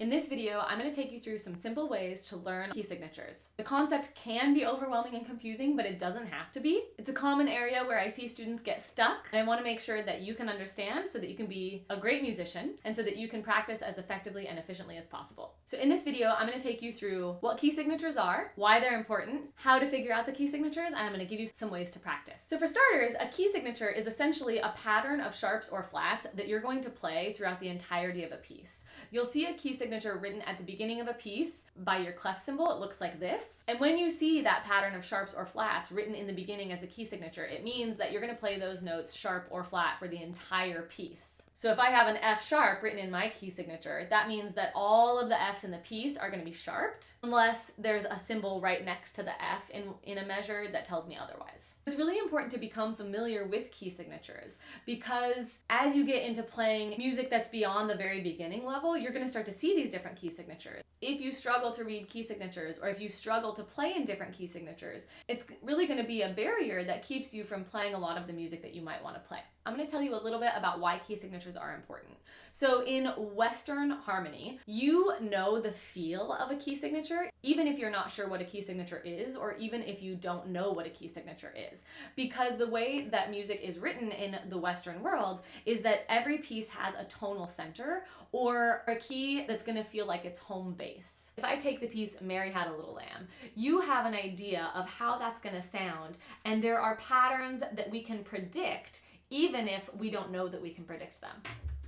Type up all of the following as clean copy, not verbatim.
In this video, I'm going to take you through some simple ways to learn key signatures. The concept can be overwhelming and confusing, but it doesn't have to be. It's a common area where I see students get stuck, and I want to make sure that you can understand so that you can be a great musician and so that you can practice as effectively and efficiently as possible. So in this video, I'm going to take you through what key signatures are, why they're important, how to figure out the key signatures, and I'm going to give you some ways to practice. So for starters, a key signature is essentially a pattern of sharps or flats that you're going to play throughout the entirety of a piece. You'll see a key signature written at the beginning of a piece by your clef symbol. It looks like this. And when you see that pattern of sharps or flats written in the beginning as a key signature, it means that you're going to play those notes sharp or flat for the entire piece. So if I have an F sharp written in my key signature, that means that all of the Fs in the piece are going to be sharped, unless there's a symbol right next to the F in a measure that tells me otherwise. It's really important to become familiar with key signatures because as you get into playing music that's beyond the very beginning level, you're going to start to see these different key signatures. If you struggle to read key signatures or if you struggle to play in different key signatures, it's really going to be a barrier that keeps you from playing a lot of the music that you might want to play. I'm going to tell you a little bit about why key signatures are important. So in Western harmony, you know the feel of a key signature, even if you're not sure what a key signature is, or even if you don't know what a key signature is. Because the way that music is written in the Western world is that every piece has a tonal center or a key that's going to feel like its home base. If I take the piece Mary Had a Little Lamb, you have an idea of how that's going to sound, and there are patterns that we can predict even if we don't know that we can predict them.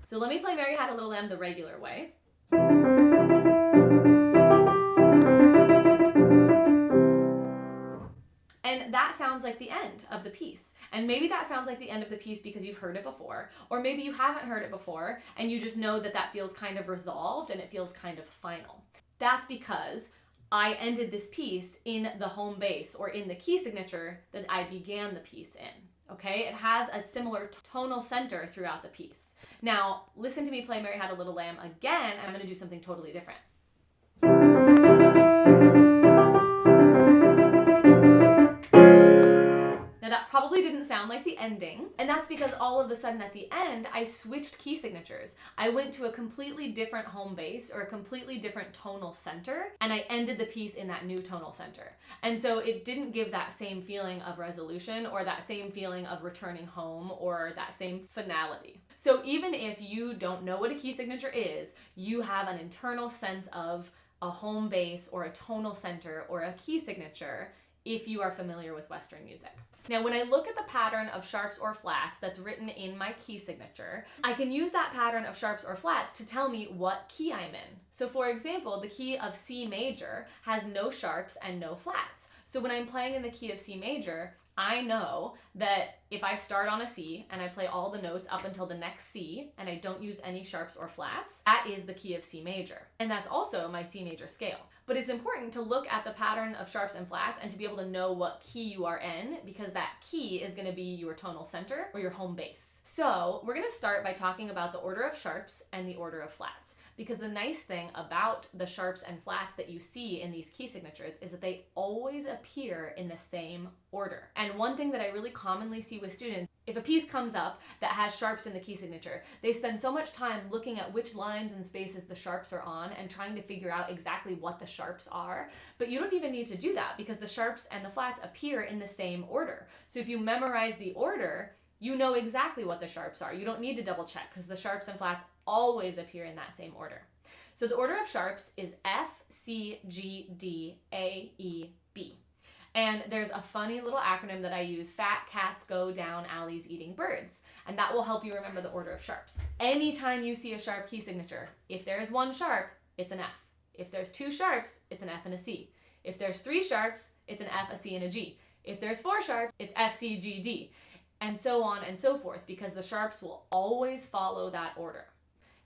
So let me play Mary Had a Little Lamb the regular way. And that sounds like the end of the piece. And maybe that sounds like the end of the piece because you've heard it before, or maybe you haven't heard it before and you just know that that feels kind of resolved and it feels kind of final. That's because I ended this piece in the home base or in the key signature that I began the piece in. Okay, it has a similar tonal center throughout the piece. Now, listen to me play Mary Had a Little Lamb again, and I'm going to do something totally different. Now that probably didn't sound like the ending, and that's because all of a sudden at the end, I switched key signatures. I went to a completely different home base or a completely different tonal center, and I ended the piece in that new tonal center. And so it didn't give that same feeling of resolution or that same feeling of returning home or that same finality. So even if you don't know what a key signature is, you have an internal sense of a home base or a tonal center or a key signature if you are familiar with Western music. Now, when I look at the pattern of sharps or flats that's written in my key signature, I can use that pattern of sharps or flats to tell me what key I'm in. So for example, the key of C major has no sharps and no flats. So when I'm playing in the key of C major, I know that if I start on a C and I play all the notes up until the next C and I don't use any sharps or flats, that is the key of C major. And that's also my C major scale. But it's important to look at the pattern of sharps and flats and to be able to know what key you are in, because that key is going to be your tonal center or your home base. So we're going to start by talking about the order of sharps and the order of flats. Because the nice thing about the sharps and flats that you see in these key signatures is that they always appear in the same order. And one thing that I really commonly see with students, if a piece comes up that has sharps in the key signature, they spend so much time looking at which lines and spaces the sharps are on and trying to figure out exactly what the sharps are. But you don't even need to do that because the sharps and the flats appear in the same order. So if you memorize the order, you know exactly what the sharps are. You don't need to double check because the sharps and flats always appear in that same order. So the order of sharps is F, C, G, D, A, E, B. And there's a funny little acronym that I use, fat cats go down alleys eating birds. And that will help you remember the order of sharps. Anytime you see a sharp key signature, if there's one sharp, it's an F. If there's two sharps, it's an F and a C. If there's three sharps, it's an F, a C, and a G. If there's four sharps, it's F, C, G, D. And so on and so forth, because the sharps will always follow that order.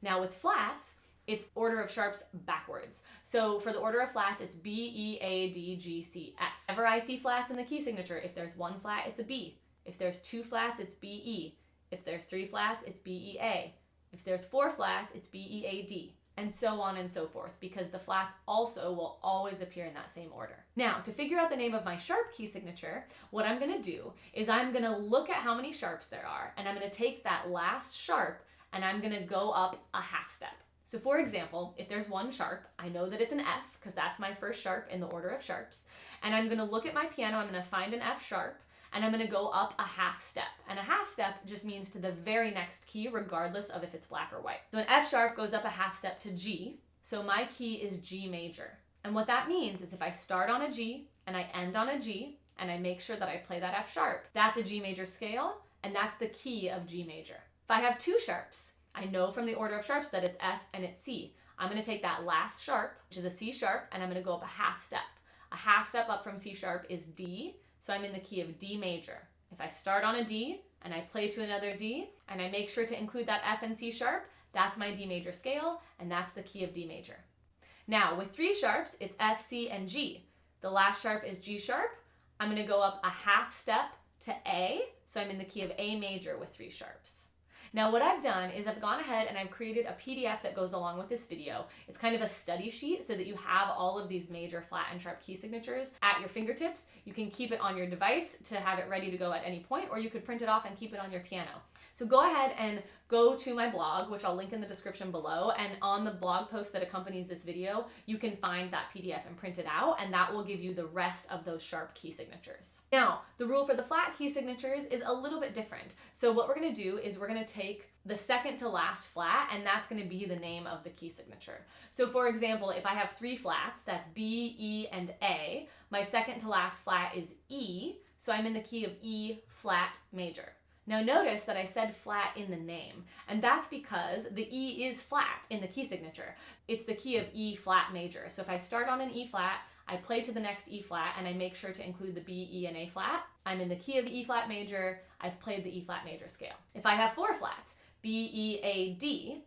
Now with flats, it's order of sharps backwards. So for the order of flats, it's B, E, A, D, G, C, F. Whenever I see flats in the key signature, if there's one flat, it's a B. If there's two flats, it's B, E. If there's three flats, it's B, E, A. If there's four flats, it's B, E, A, D. And so on and so forth, because the flats also will always appear in that same order. Now, to figure out the name of my sharp key signature, what I'm gonna do is I'm gonna look at how many sharps there are, and I'm gonna take that last sharp and I'm gonna go up a half step. So for example, if there's one sharp, I know that it's an F because that's my first sharp in the order of sharps. And I'm going to look at my piano, I'm going to find an F sharp, and I'm going to go up a half step. And a half step just means to the very next key, regardless of if it's black or white. So an F sharp goes up a half step to G. So my key is G major. And what that means is if I start on a G and I end on a G and I make sure that I play that F sharp, that's a G major scale, and that's the key of G major. If I have two sharps, I know from the order of sharps that it's F and it's C. I'm going to take that last sharp, which is a C sharp, and I'm going to go up a half step. A half step up from C sharp is D, so I'm in the key of D major. If I start on a D and I play to another D and I make sure to include that F and C sharp, that's my D major scale, and that's the key of D major. Now, with three sharps, it's F, C, and G. The last sharp is G sharp. I'm going to go up a half step to A, so I'm in the key of A major with three sharps. Now what I've done is I've gone ahead and I've created a PDF that goes along with this video. It's kind of a study sheet so that you have all of these major flat and sharp key signatures at your fingertips. You can keep it on your device to have it ready to go at any point, or you could print it off and keep it on your piano. So go ahead and go to my blog, which I'll link in the description below, and on the blog post that accompanies this video, you can find that PDF and print it out, and that will give you the rest of those sharp key signatures. Now, the rule for the flat key signatures is a little bit different. So what we're going to do is we're going to take the second to last flat, and that's going to be the name of the key signature. So for example, if I have three flats, that's B, E, and A, my second to last flat is E, so I'm in the key of E flat major. Now notice that I said flat in the name, and that's because the E is flat in the key signature. It's the key of E flat major. So if I start on an E flat, I play to the next E flat, and I make sure to include the B, E, and A flat, I'm in the key of E flat major, I've played the E flat major scale. If I have four flats, B, E, A, D,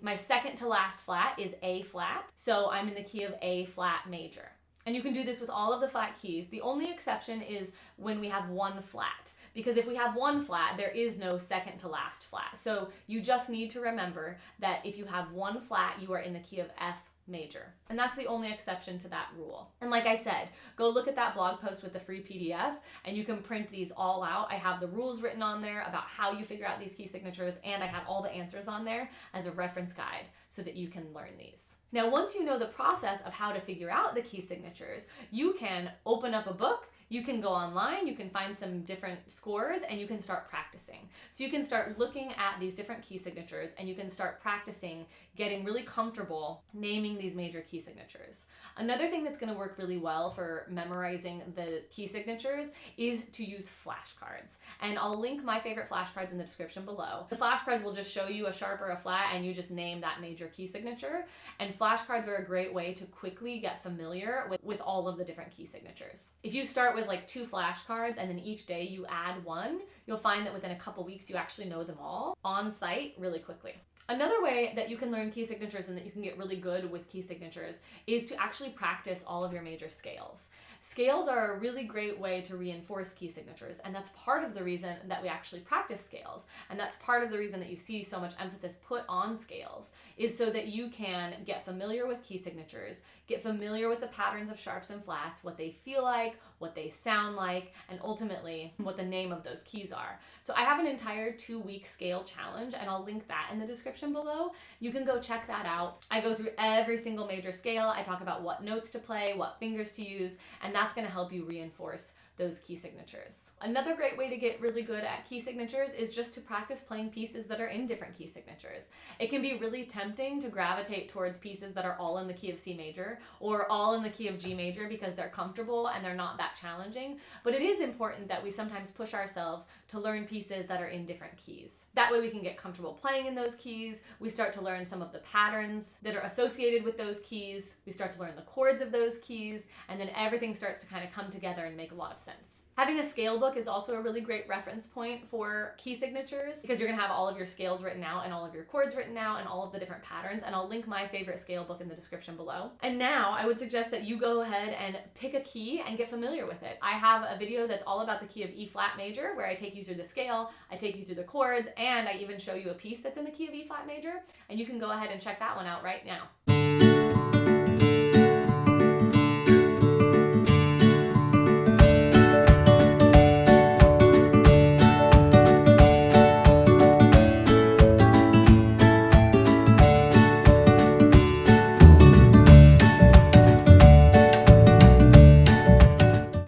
my second to last flat is A flat, so I'm in the key of A flat major. And you can do this with all of the flat keys. The only exception is when we have one flat. Because if we have one flat, there is no second to last flat. So you just need to remember that if you have one flat, you are in the key of F major. And that's the only exception to that rule. And like I said, go look at that blog post with the free PDF and you can print these all out. I have the rules written on there about how you figure out these key signatures, and I have all the answers on there as a reference guide so that you can learn these. Now, once you know the process of how to figure out the key signatures, you can open up a book, you can go online, you can find some different scores, and you can start practicing. So you can start looking at these different key signatures and you can start practicing getting really comfortable naming these major key signatures. Another thing that's going to work really well for memorizing the key signatures is to use flashcards. And I'll link my favorite flashcards in the description below. The flashcards will just show you a sharp or a flat and you just name that major key signature. And flashcards are a great way to quickly get familiar with all of the different key signatures. If you start with like 2 flashcards and then each day you add 1, you'll find that within a couple weeks you actually know them all on site really quickly. Another way that you can learn key signatures and that you can get really good with key signatures is to actually practice all of your major scales. Scales are a really great way to reinforce key signatures, and that's part of the reason that we actually practice scales, and that's part of the reason that you see so much emphasis put on scales, is so that you can get familiar with key signatures, get familiar with the patterns of sharps and flats, what they feel like, what they sound like, and ultimately what the name of those keys are. So I have an entire 2-week scale challenge, and I'll link that in the description below. You can go check that out. I go through every single major scale. I talk about what notes to play, what fingers to use, and that's going to help you reinforce those key signatures. Another great way to get really good at key signatures is just to practice playing pieces that are in different key signatures. It can be really tempting to gravitate towards pieces that are all in the key of C major or all in the key of G major because they're comfortable and they're not that challenging, but it is important that we sometimes push ourselves to learn pieces that are in different keys. That way we can get comfortable playing in those keys, we start to learn some of the patterns that are associated with those keys, we start to learn the chords of those keys, and then everything starts to kind of come together and make a lot of sense. Having a scale book is also a really great reference point for key signatures because you're going to have all of your scales written out and all of your chords written out and all of the different patterns, and I'll link my favorite scale book in the description below. And now I would suggest that you go ahead and pick a key and get familiar with it. I have a video that's all about the key of E flat major where I take you through the scale, I take you through the chords, and I even show you a piece that's in the key of E flat major, and you can go ahead and check that one out right now.